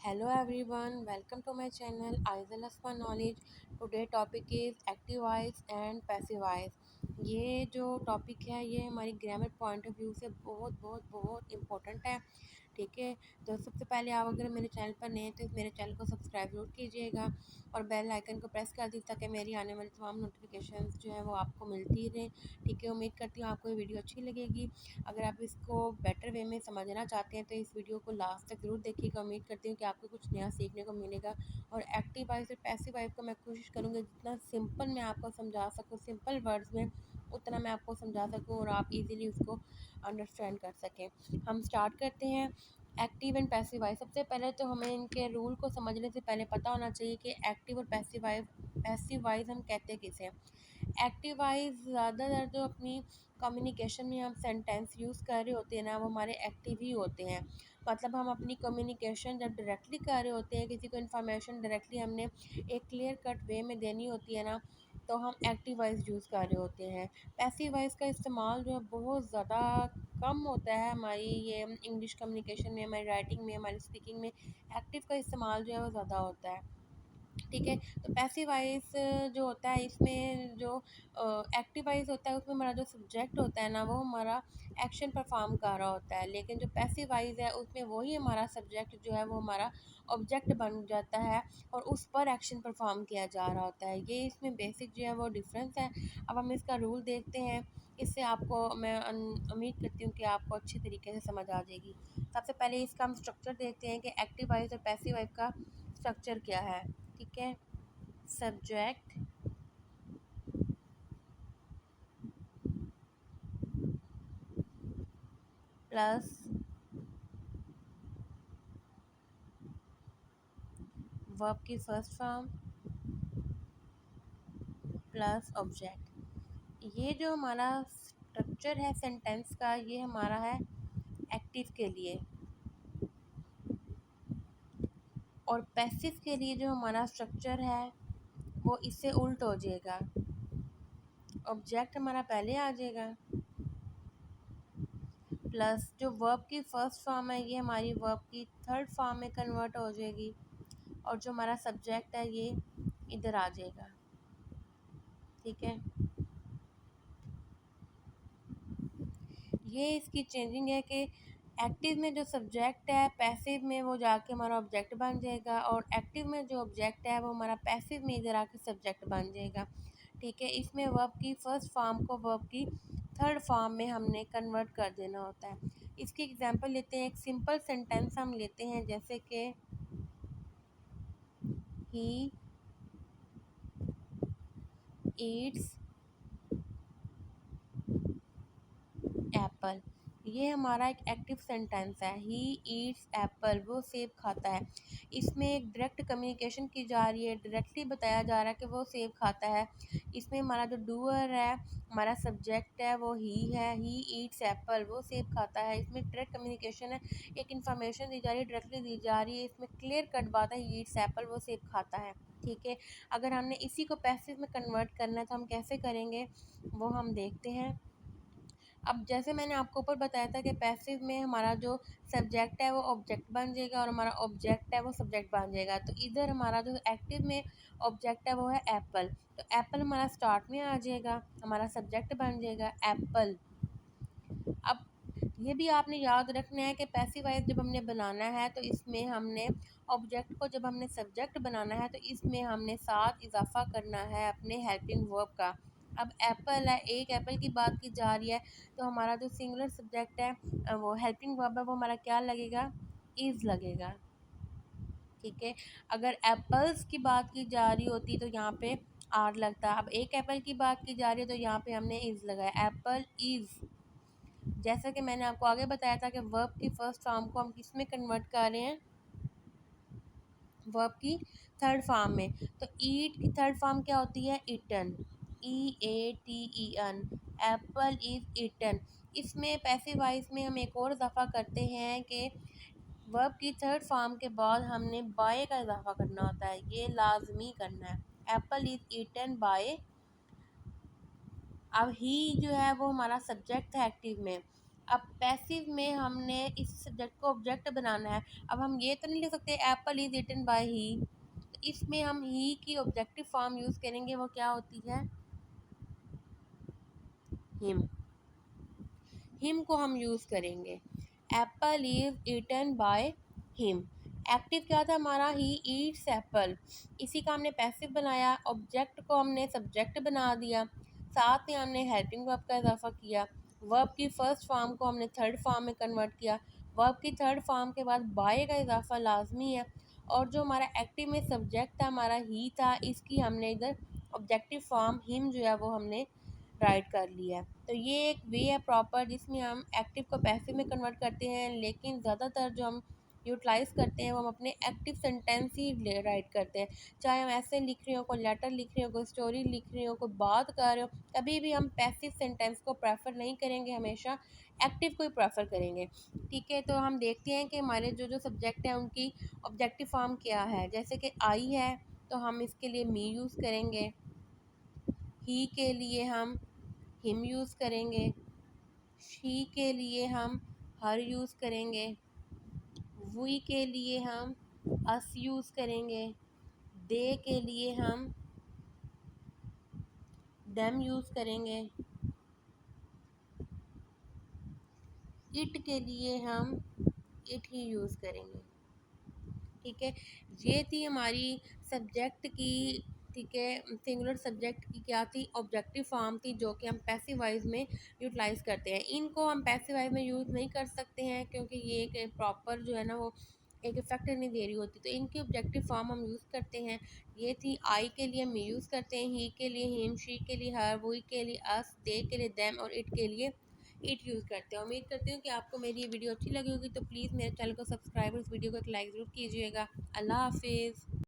Hello everyone, welcome to my channel Aizal for Knowledge. Today topic is active voice and passive voice. ये जो topic है ये हमारी grammar point of view से बहुत बहुत बहुत इम्पोर्टेंट है। ठीक है, तो सबसे पहले आप अगर मेरे चैनल पर नए हैं तो मेरे चैनल को सब्सक्राइब जरूर कीजिएगा और बेल आइकन को प्रेस कर दीजिए ताकि मेरी आने वाली तमाम नोटिफिकेशंस जो है वो आपको मिलती रहें। ठीक है, उम्मीद करती हूँ आपको ये वीडियो अच्छी लगेगी। अगर आप इसको बेटर वे में समझना चाहते हैं तो इस वीडियो को लास्ट तक ज़रूर देखिएगा। उम्मीद करती हूँ कि आपको कुछ नया सीखने को मिलेगा। और एक्टिव वॉइस और पैसिव वॉइस को मैं कोशिश करूँगी जितना सिंपल मैं आपको समझा सकूँ, सिंपल वर्ड्स में उतना मैं आपको समझा सकूँ और आप इजीली उसको अंडरस्टैंड कर सकें। हम स्टार्ट करते हैं। एक्टिव एंड पैसिव वॉइस, सबसे पहले तो हमें इनके रूल को समझने से पहले पता होना चाहिए कि एक्टिव और पैसिव वॉइस हम कहते किसे हैं। एक्टिव वॉइस ज़्यादातर जो अपनी कम्युनिकेशन में हम सेंटेंस यूज़ कर रहे होते हैं ना, वो हमारे एक्टिव ही होते हैं। मतलब हम अपनी कम्युनिकेशन जब डायरेक्टली कर रहे होते हैं, किसी को इन्फॉर्मेशन डायरेक्टली हमने एक क्लियर कट वे में देनी होती है ना, तो हम एक्टिव वॉइस यूज़ कर रहे होते हैं। पैसिव वॉइस का इस्तेमाल जो है बहुत ज़्यादा कम होता है हमारी ये इंग्लिश कम्युनिकेशन में, हमारी राइटिंग में, हमारी स्पीकिंग में एक्टिव का इस्तेमाल जो है वो ज़्यादा होता है। ठीक है, तो पैसिव वॉइस जो होता है इसमें जो एक्टिव वॉइस होता है उसमें हमारा जो सब्जेक्ट होता है ना वो हमारा एक्शन परफॉर्म कर रहा होता है, लेकिन जो पैसिव वॉइस है उसमें वही हमारा सब्जेक्ट जो है वो हमारा ऑब्जेक्ट बन जाता है और उस पर एक्शन परफॉर्म किया जा रहा होता है। ये इसमें बेसिक जो है वो डिफरेंस है। अब हम इसका रूल देखते हैं। इससे आपको मैं उम्मीद करती हूँ कि आपको अच्छी तरीके से समझ आ जाएगी। सबसे पहले इसका हम स्ट्रक्चर देखते हैं कि एक्टिव वॉइस और पैसिव वॉइस का स्ट्रक्चर क्या है। ठीक है, सब्जेक्ट प्लस वर्ब की फर्स्ट फॉर्म प्लस ऑब्जेक्ट। ये जो हमारा स्ट्रक्चर है सेंटेंस का ये हमारा है एक्टिव के लिए, और पैसिव के लिए जो हमारा स्ट्रक्चर है वो इससे उल्ट हो जाएगा। ऑब्जेक्ट हमारा पहले आ जाएगा प्लस जो वर्ब की फर्स्ट फॉर्म है ये हमारी वर्ब की थर्ड फॉर्म में कन्वर्ट हो जाएगी और जो हमारा सब्जेक्ट है ये इधर आ जाएगा। ठीक है, ये इसकी चेंजिंग है कि एक्टिव में जो सब्जेक्ट है पैसिव में वो जाके हमारा ऑब्जेक्ट बन जाएगा और एक्टिव में जो ऑब्जेक्ट है वो हमारा पैसिव में इधर आके सब्जेक्ट बन जाएगा। ठीक है, इसमें वर्ब की फर्स्ट फॉर्म को वर्ब की थर्ड फॉर्म में हमने कन्वर्ट कर देना होता है। इसकी एग्जांपल लेते हैं। एक सिंपल सेंटेंस हम लेते हैं जैसे कि ही ईट्स एप्पल। ये हमारा एक एक्टिव सेंटेंस है। ही ईट्स एप्पल, वो सेब खाता है। इसमें एक डायरेक्ट कम्युनिकेशन की जा रही है, डायरेक्टली बताया जा रहा है कि वो सेब खाता है। इसमें हमारा जो डूअर है, हमारा सब्जेक्ट है वो ही है। ही ईट्स एप्पल, वो सेब खाता है। इसमें डायरेक्ट कम्युनिकेशन है, एक इन्फॉर्मेशन दी जा रही है, डायरेक्टली दी जा रही है। इसमें क्लियर कट बात है, ही ईट्स एप्पल, वो सेब खाता है। ठीक है, अगर हमने इसी को पैसिव में कन्वर्ट करना है तो हम कैसे करेंगे वो हम देखते हैं। अब जैसे मैंने आपको ऊपर बताया था कि पैसिव में हमारा जो सब्जेक्ट है वो ऑब्जेक्ट बन जाएगा और हमारा ऑब्जेक्ट है वो सब्जेक्ट बन जाएगा। तो इधर हमारा जो एक्टिव में ऑब्जेक्ट है वो है एप्पल, तो एप्पल हमारा स्टार्ट में आ जाएगा, हमारा सब्जेक्ट बन जाएगा एप्पल। अब ये भी आपने याद रखना है कि पैसिव वॉइस जब हमने बनाना है तो इसमें हमने ऑब्जेक्ट को, जब हमने सब्जेक्ट बनाना है तो इसमें हमने साथ इजाफा करना है अपने हेल्पिंग वर्ब का। अब एप्पल है, एक एप्पल की बात की जा रही है, तो हमारा जो सिंगुलर सब्जेक्ट है वो हेल्पिंग वर्ब है वो हमारा क्या लगेगा, इज़ लगेगा। ठीक है, अगर एप्पल्स की बात की जा रही होती तो यहाँ पे आर लगता। अब एक एप्पल की बात की जा रही है तो यहाँ पे हमने इज़ लगाया, एप्पल इज़। जैसा कि मैंने आपको आगे बताया था कि वर्ब की फर्स्ट फॉर्म को हम किस में कन्वर्ट कर रहे हैं, वर्ब की थर्ड फॉर्म में। तो ईट की थर्ड फॉर्म क्या होती है, eaten, EATEN, apple is eaten. इसमें पैसिव वॉइस में हम एक और इजाफा करते हैं कि वर्ब की थर्ड फॉर्म के बाद हमने बाय का इजाफा करना होता है, ये लाजमी करना है। Apple is eaten by. अब ही जो है वो हमारा सब्जेक्ट है एक्टिव में, अब पैसिव में हमने इस सब्जेक्ट को ऑब्जेक्ट बनाना है। अब हम ये तो नहीं लिख सकते एप्पल इज़ ईटन बाय ही, तो इसमें हम ही की ऑब्जेक्टिव फॉर्म यूज़ करेंगे, वो क्या होती है, हिम। हिम को हम यूज़ करेंगे। Apple is eaten by him. Active क्या था हमारा, ही ईट्स एप्पल, इसी का हमने पैसिव बनाया। ऑब्जेक्ट को हमने सब्जेक्ट बना दिया, साथ ही हमने हेल्पिंग वर्ब का इजाफा किया। वर्ब की फर्स्ट फॉर्म को हमने थर्ड फॉर्म में कन्वर्ट किया। वर्ब की थर्ड फॉर्म के बाद बाय का इजाफा लाजमी है। और जो हमारा एक्टिव में सब्जेक्ट था हमारा ही था, इसकी हमने इधर ऑब्जेक्टिव फॉर्म हिम जो है वो हमने राइट कर लिया है। तो ये एक वे है प्रॉपर जिसमें हम एक्टिव को पैसिव में कन्वर्ट करते हैं, लेकिन ज़्यादातर जो हम यूटिलाइज़ करते हैं वो हम अपने एक्टिव सेंटेंस ही राइट करते हैं। चाहे हम ऐसे लिख रहे हो, कोई लेटर लिख रहे हो, कोई स्टोरी लिख रहे हो, कोई बात कर रहे हो, कभी भी हम पैसिव सेंटेंस को प्रेफर नहीं करेंगे, हमेशा एक्टिव को ही प्रेफर करेंगे। ठीक है, तो हम देखते हैं कि हमारे जो जो सब्जेक्ट हैं उनकी ऑब्जेक्टिव फॉर्म क्या है। जैसे कि आई है तो हम इसके लिए मी यूज़ करेंगे, ही के लिए हम हिम यूज़ करेंगे, शी के लिए हम हर यूज़ करेंगे, वी के लिए हम अस यूज़ करेंगे, दे के लिए हम देम यूज़ करेंगे, इट के लिए हम इट ही यूज़ करेंगे। ठीक है, ये थी हमारी सब्जेक्ट की, ठीक है, सिंगुलर सब्जेक्ट की क्या थी, ऑब्जेक्टिव फॉर्म थी, जो कि हम पैसिव वाइज में यूटिलाइज़ करते हैं। इनको हम पैसिव वाइज में यूज़ नहीं कर सकते हैं क्योंकि ये एक प्रॉपर जो है ना वो एक इफेक्ट नहीं दे रही होती, तो इनकी ऑब्जेक्टिव फॉर्म हम यूज़ करते हैं। ये थी आई के लिए मी यूज़ करते हैं, ही के लिए हिम, शी के लिए हर, वी के लिए अस, दे के लिए देम और इट के लिए इट यूज़ करते हैं। उम्मीद करती हूँ कि आपको मेरी ये वीडियो अच्छी लगी होगी, तो प्लीज़ मेरे चैनल को सब्सक्राइब और इस वीडियो को एक लाइक ज़रूर कीजिएगा। अल्लाह हाफिज़।